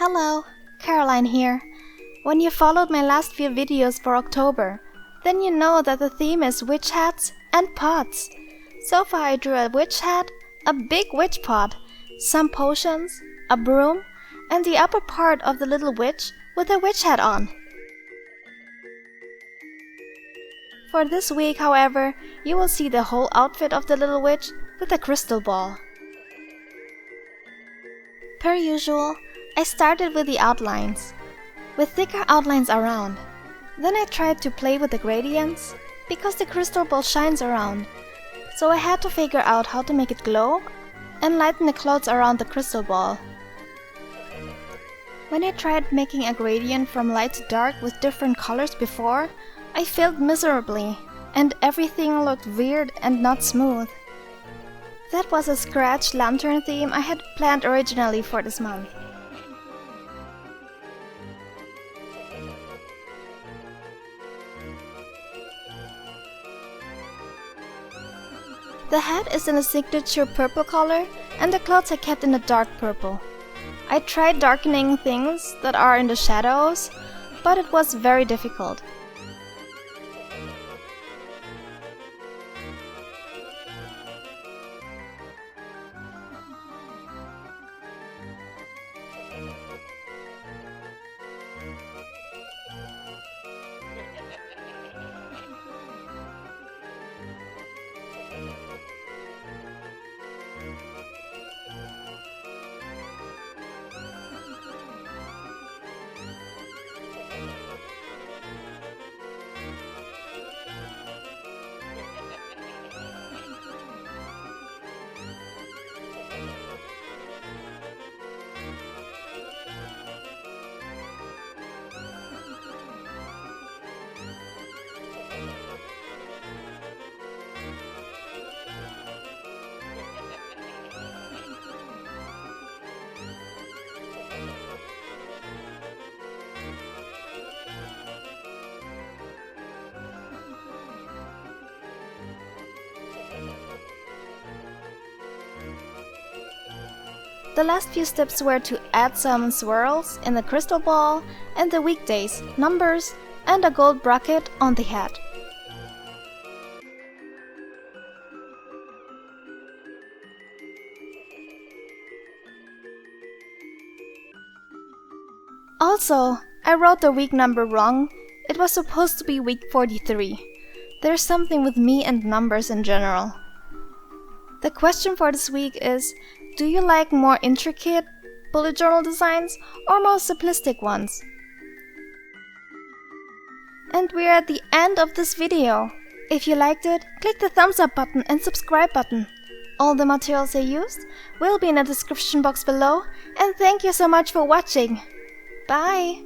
Hello, Caroline here. When you followed my last few videos for October, then you know that the theme is witch hats and pots. So far I drew a witch hat, a big witch pot, some potions, a broom, and the upper part of the little witch with a witch hat on. For this week, however, you will see the whole outfit of the little witch with a crystal ball. Per usual, I started with the outlines, with thicker outlines around. Then I tried to play with the gradients, because the crystal ball shines around, so I had to figure out how to make it glow and lighten the clothes around the crystal ball. When I tried making a gradient from light to dark with different colors before, I failed miserably, and everything looked weird and not smooth. That was a scratch lantern theme I had planned originally for this month. The hat is in a signature purple color, and the clothes I kept in a dark purple. I tried darkening things that are in the shadows, but it was very difficult. The last few steps were to add some swirls in the crystal ball and the weekdays, numbers, and a gold bracket on the hat. Also, I wrote the week number wrong. It was supposed to be week 43. There's something with me and numbers in general. The question for this week is, do you like more intricate bullet journal designs or more simplistic ones? And we're at the end of this video. If you liked it, click the thumbs up button and subscribe button. All the materials I used will be in the description box below, and thank you so much for watching. Bye!